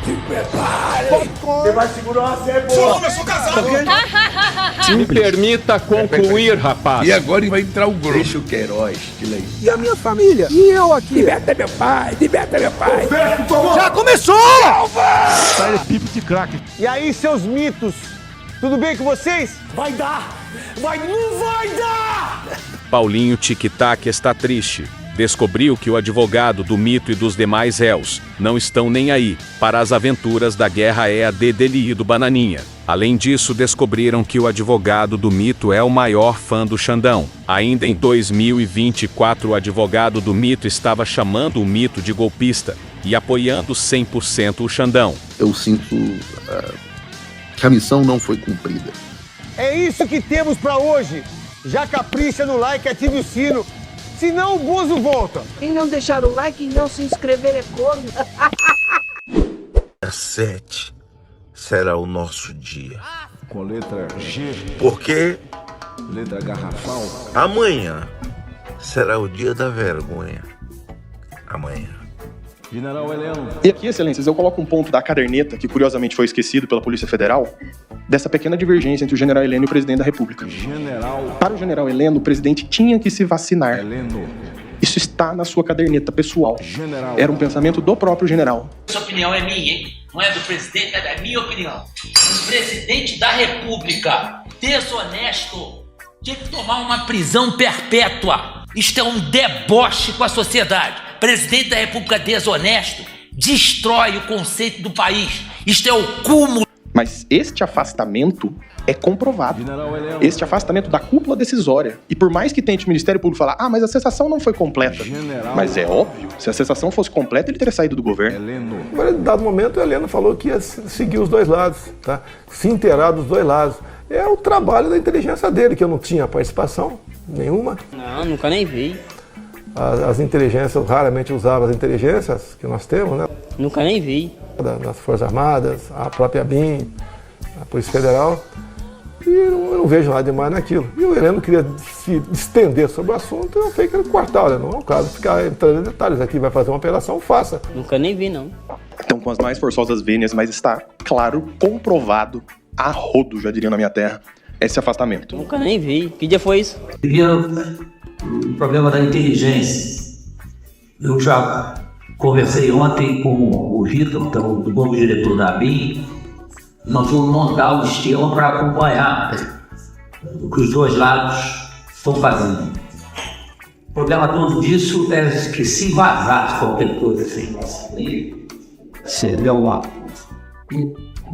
Se prepare! Você vai segurar uma cebola! Sou homem, eu sou casado! Me permita concluir, rapaz. E agora vai entrar o grosso. Deixa o Queiroz de lei. E a minha família? E eu aqui? Liberta meu pai! Liberta meu pai! Já começou! Sai pipo de crack. E aí, seus mitos? Tudo bem com vocês? Vai dar! Não vai dar! Paulinho Tic-Tac está triste. Descobriu que o advogado do mito e dos demais réus não estão nem aí para as aventuras da guerra EAD dele e do Bananinha. Além disso, descobriram que o advogado do mito é o maior fã do Xandão. Ainda em 2024, o advogado do mito estava chamando o mito de golpista e apoiando 100% o Xandão. Eu sinto que a missão não foi cumprida. É isso que temos pra hoje. Já capricha no like e ative o sino. Senão o Bozo volta. Quem não deixar o like e não se inscrever é corno. Dia 7 será o nosso dia. Com letra G, Porque letra garrafal. amanhã será o dia da vergonha. Amanhã. General Heleno. E aqui, excelências, eu coloco um ponto da caderneta, que curiosamente foi esquecido pela Polícia Federal, dessa pequena divergência entre o general Heleno e o presidente da República. General Para o general Heleno, o presidente tinha que se vacinar. Heleno. Isso está na sua caderneta pessoal. General. Era um pensamento do próprio general. Essa opinião é minha, hein? Não é do presidente, é da minha opinião. Um presidente da República desonesto tinha que tomar uma prisão perpétua. Isto é um deboche com a sociedade. Presidente da República desonesto destrói o conceito do país. Isto é o cúmulo. Mas este afastamento é comprovado. General Heleno. Este afastamento da cúpula decisória. E por mais que tente o Ministério Público falar, mas a cessação não foi completa. General. Mas é óbvio, se a cessação fosse completa, ele teria saído do governo. Heleno. Agora, em dado momento, a Helena falou que ia seguir os dois lados, tá? Se inteirar dos dois lados. É o trabalho da inteligência dele, que eu não tinha participação nenhuma. Não, nunca nem vi. As inteligências, eu raramente usava as inteligências que nós temos, né? Nunca nem vi. Das Forças Armadas, a própria BIM, a Polícia Federal. E eu não vejo nada demais naquilo. E o Heleno queria se estender sobre o assunto, eu falei que era cortar, olha, não é o caso ficar entrando em detalhes aqui, vai fazer uma operação, faça. Nunca nem vi, não. Então, com as mais forçosas vênias, mas está, claro, comprovado, a rodo, já diria na minha terra, esse afastamento. Nunca nem vi. Que dia foi isso? O problema da inteligência. Eu já conversei ontem com o Vitor, do novo diretor da ABIN. Nós vamos montar um esquema para acompanhar o que os dois lados estão fazendo. O problema todo disso é que se vazar qualquer coisa assim, seria uma...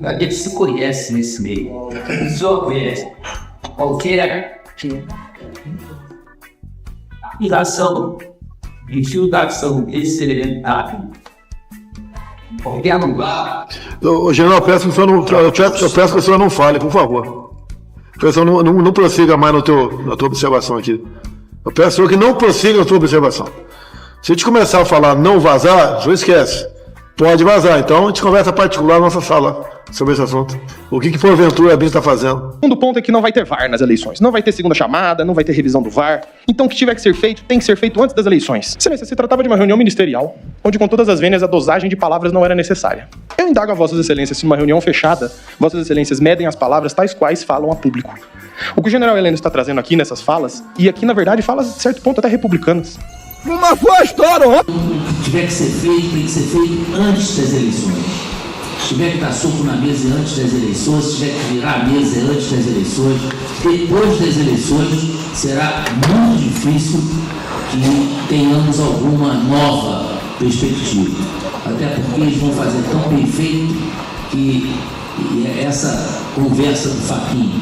A gente se conhece nesse meio. Resolver qualquer acusação, infiltração experimentada. Qualquer lugar. General, eu peço que o senhor não fale, por favor. Que o senhor não prossiga mais na tua observação aqui. Eu peço ao senhor que não prossiga na tua observação. Se a gente começar a falar não vazar, o senhor esquece. Pode vazar, então a gente conversa particular na nossa sala sobre esse assunto. O que porventura a BIM está fazendo? O segundo ponto é que não vai ter VAR nas eleições. Não vai ter segunda chamada, não vai ter revisão do VAR. Então o que tiver que ser feito, tem que ser feito antes das eleições. Excelência, se tratava de uma reunião ministerial, onde com todas as vênias a dosagem de palavras não era necessária. Eu indago a Vossas Excelências se numa reunião fechada, Vossas Excelências medem as palavras tais quais falam a público. O que o general Heleno está trazendo aqui nessas falas, e aqui na verdade falas de certo ponto até republicanas. Uma boa história, ó! O que tiver que ser feito, tem que ser feito antes das eleições. Se tiver que dar soco na mesa antes das eleições, se tiver que virar a mesa antes das eleições, depois das eleições, será muito difícil que tenhamos alguma nova perspectiva. Até porque eles vão fazer tão bem feito que essa conversa do Fachin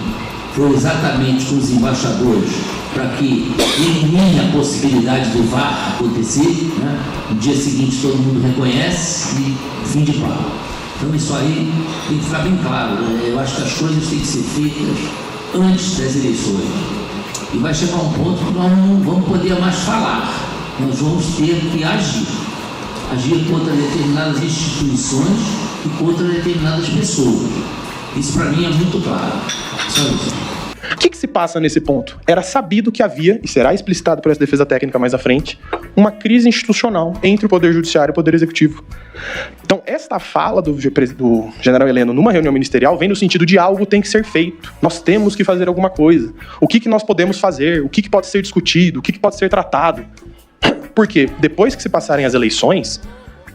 foi exatamente com os embaixadores para que elimine a possibilidade do VAR acontecer, né? No dia seguinte todo mundo reconhece e fim de papo. Então isso aí tem que ficar bem claro, né? Eu acho que as coisas têm que ser feitas antes das eleições. E vai chegar um ponto que nós não vamos poder mais falar. Nós vamos ter que agir. Agir contra determinadas instituições e contra determinadas pessoas. Isso para mim é muito claro. Só isso. O que se passa nesse ponto? Era sabido que havia, e será explicitado por essa defesa técnica mais à frente, uma crise institucional entre o Poder Judiciário e o Poder Executivo. Então, esta fala do general Heleno numa reunião ministerial vem no sentido de algo tem que ser feito. Nós temos que fazer alguma coisa. O que nós podemos fazer? O que pode ser discutido? O que pode ser tratado? Porque depois que se passarem as eleições,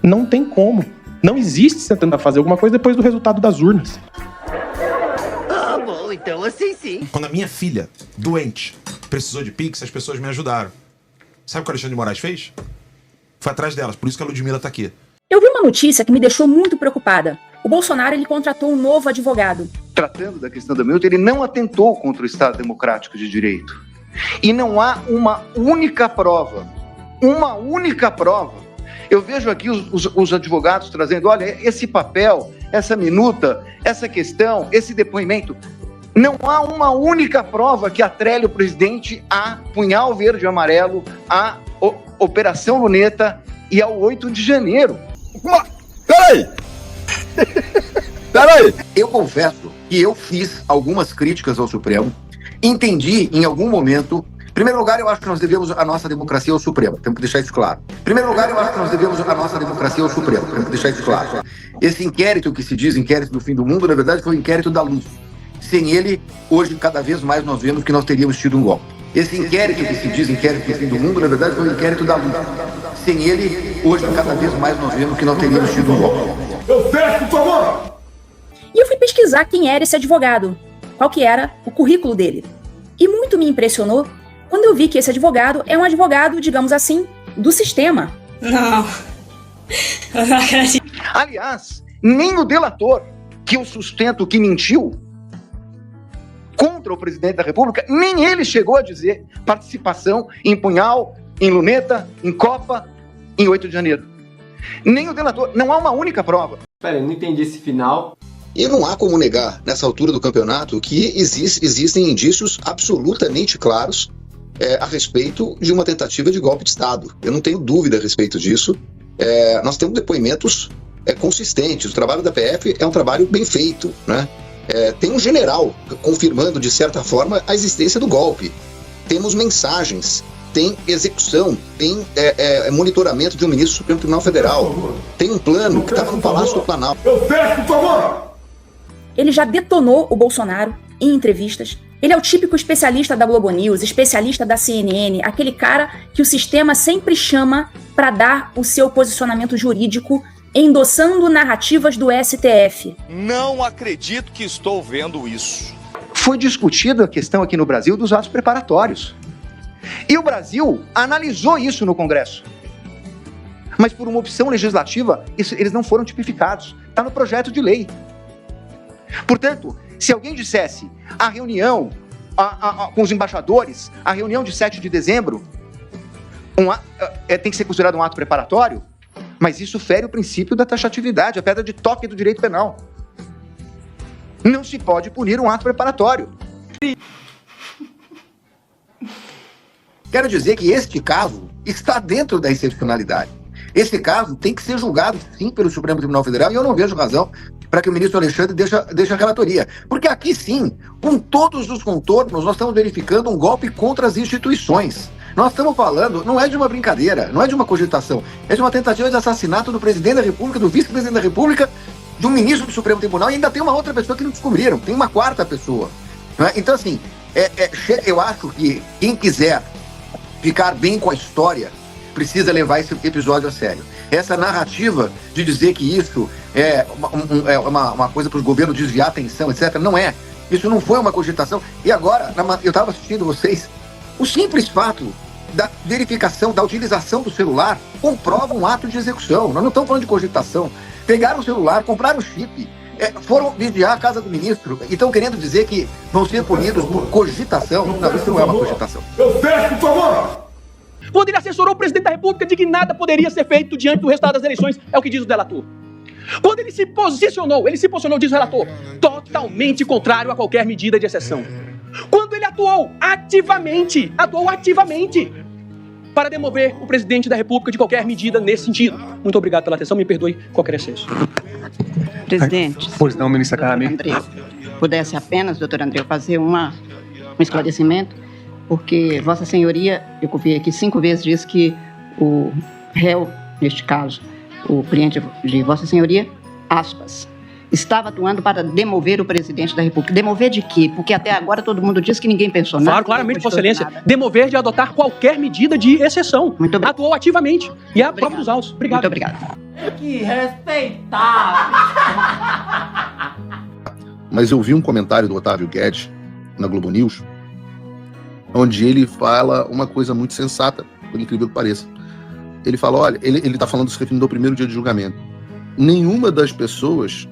não tem como. Não existe você tentar fazer alguma coisa depois do resultado das urnas. Ah, bom, então assim sim. Quando a minha filha, doente, precisou de Pix, as pessoas me ajudaram. Sabe o que o Alexandre de Moraes fez? Foi atrás delas, por isso que a Ludmilla tá aqui. Eu vi uma notícia que me deixou muito preocupada. O Bolsonaro, ele contratou um novo advogado. Tratando da questão do Milton, ele não atentou contra o Estado Democrático de Direito. E não há uma única prova. Eu vejo aqui os advogados trazendo, olha, esse papel, essa minuta, essa questão, esse depoimento. Não há uma única prova que atrele o presidente a Punhal Verde e Amarelo, a Operação Luneta e ao 8 de janeiro. Peraí! Eu confesso que eu fiz algumas críticas ao Supremo, entendi em algum momento. Em primeiro lugar, eu acho que nós devemos a nossa democracia ao Supremo. Temos que deixar isso claro. Em primeiro lugar, eu acho que nós devemos a nossa democracia ao Supremo. Temos que deixar isso claro. Esse inquérito que se diz inquérito do fim do mundo, na verdade, foi o inquérito da luz. Sem ele, hoje, cada vez mais nós vemos que nós teríamos tido um golpe. Esse inquérito que se diz inquérito do fim do mundo, na verdade, foi o inquérito da luz. Sem ele, hoje, cada vez mais nós vemos que nós teríamos tido um golpe. Eu peço, por favor! E eu fui pesquisar quem era esse advogado, qual que era o currículo dele. E muito me impressionou quando eu vi que esse advogado é um advogado, digamos assim, do sistema. Não. Eu não acredito. Aliás, nem o delator, que eu sustento que mentiu contra o presidente da República, nem ele chegou a dizer participação em Punhal, em Luneta, em Copa, em 8 de janeiro. Nem o delator, não há uma única prova. Pera, eu não entendi esse final. E não há como negar, nessa altura do campeonato, que existem indícios absolutamente claros a respeito de uma tentativa de golpe de Estado. Eu não tenho dúvida a respeito disso. Nós temos depoimentos consistentes. O trabalho da PF é um trabalho bem feito, né? Tem um general confirmando, de certa forma, a existência do golpe. Temos mensagens, tem execução, tem monitoramento de um ministro do Supremo Tribunal Federal. Tem um plano que estava no Palácio do Planalto. Eu peço, por favor! Ele já detonou o Bolsonaro em entrevistas. Ele é o típico especialista da Globo News, especialista da CNN, aquele cara que o sistema sempre chama para dar o seu posicionamento jurídico, endossando narrativas do STF. Não acredito que estou vendo isso. Foi discutida a questão aqui no Brasil dos atos preparatórios. E o Brasil analisou isso no Congresso. Mas por uma opção legislativa, eles não foram tipificados. Está no projeto de lei. Portanto, se alguém dissesse a reunião com os embaixadores, a reunião de 7 de dezembro, tem que ser considerado um ato preparatório, mas isso fere o princípio da taxatividade, a pedra de toque do direito penal. Não se pode punir um ato preparatório. Quero dizer que este caso está dentro da excepcionalidade. Esse caso tem que ser julgado, sim, pelo Supremo Tribunal Federal, e eu não vejo razão para que o ministro Alexandre deixe a relatoria. Porque aqui, sim, com todos os contornos, nós estamos verificando um golpe contra as instituições. Nós estamos falando, não é de uma brincadeira, não é de uma cogitação, é de uma tentativa de assassinato do presidente da República, do vice-presidente da República, de um ministro do Supremo Tribunal, e ainda tem uma outra pessoa que não descobriram, tem uma quarta pessoa. Né? Então, assim, eu acho que quem quiser ficar bem com a história precisa levar esse episódio a sério. Essa narrativa de dizer que isso é uma coisa para o governo desviar a atenção, etc., não é. Isso não foi uma cogitação. E agora, eu estava assistindo vocês, o simples fato da verificação, da utilização do celular, comprova um ato de execução. Nós não estamos falando de cogitação. Pegaram o celular, compraram o chip, foram vigiar a casa do ministro e estão querendo dizer que vão ser punidos por cogitação. Não, isso não é uma cogitação. Eu peço, por favor! Quando ele assessorou o presidente da República de que nada poderia ser feito diante do resultado das eleições, é o que diz o delator. Quando ele se posicionou, diz o relator, totalmente contrário a qualquer medida de exceção. Quando ele atuou ativamente para demover o presidente da República de qualquer medida nesse sentido. Muito obrigado pela atenção, me perdoe qualquer excesso. Presidente. Pois não, ministra Carmen. Pudesse apenas, doutor André, fazer uma um esclarecimento, porque Vossa Senhoria, eu copiei aqui 5 vezes, diz que o réu, neste caso, o cliente de Vossa Senhoria, aspas, estava atuando para demover o presidente da República. Demover de quê? Porque até agora todo mundo diz que ninguém pensou nada. Claro, claramente, Vossa Excelência. Demover de adotar qualquer medida de exceção. Muito obrigado. Atuou ativamente. E é a prova dos autos. Obrigado. Muito obrigado. Que respeitável! Mas eu vi um comentário do Otávio Guedes na Globo News, onde ele fala uma coisa muito sensata, por incrível que pareça. Ele fala, olha, ele está falando se referindo ao primeiro dia de julgamento. Nenhuma das pessoas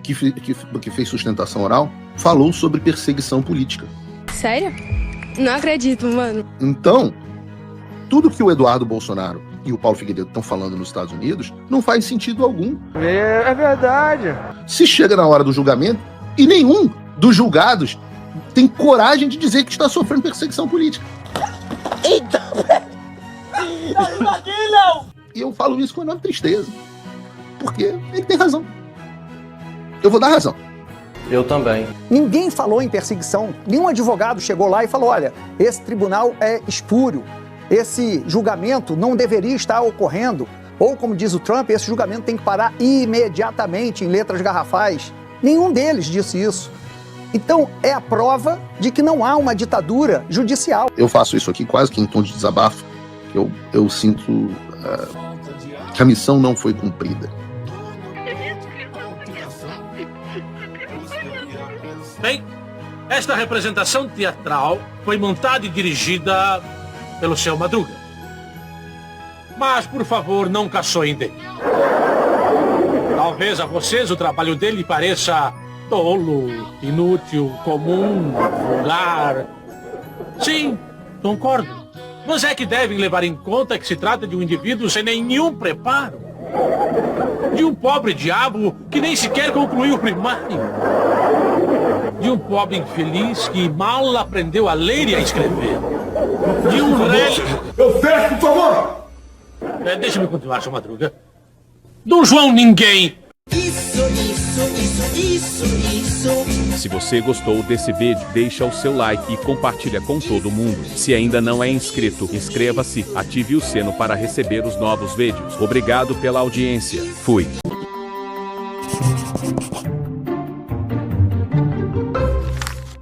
que fez sustentação oral falou sobre perseguição política. Sério? Não acredito, mano. Então, tudo que o Eduardo Bolsonaro e o Paulo Figueiredo estão falando nos Estados Unidos não faz sentido algum. É verdade. Se chega na hora do julgamento e nenhum dos julgados tem coragem de dizer que está sofrendo perseguição política. Eita! Não! E eu falo isso com enorme tristeza. Porque ele tem razão. Eu vou dar razão. Eu também. Ninguém falou em perseguição. Nenhum advogado chegou lá e falou, olha, esse tribunal é espúrio. Esse julgamento não deveria estar ocorrendo. Ou, como diz o Trump, esse julgamento tem que parar imediatamente, em letras garrafais. Nenhum deles disse isso. Então, é a prova de que não há uma ditadura judicial. Eu faço isso aqui quase que em tom de desabafo. Eu sinto que a missão não foi cumprida. Bem, esta representação teatral foi montada e dirigida pelo seu Madruga. Mas, por favor, não caçoem dele. Talvez a vocês o trabalho dele pareça tolo, inútil, comum, vulgar. Sim, concordo. Mas é que devem levar em conta que se trata de um indivíduo sem nenhum preparo. De um pobre diabo que nem sequer concluiu o primário. De um pobre infeliz que mal aprendeu a ler e a escrever. De um rei... Eu peço, por favor! Deixa-me continuar, seu Madruga. Dom João Ninguém. Se você gostou desse vídeo, deixa o seu like e compartilha com todo mundo. Se ainda não é inscrito, inscreva-se, ative o sino para receber os novos vídeos. Obrigado pela audiência. Fui.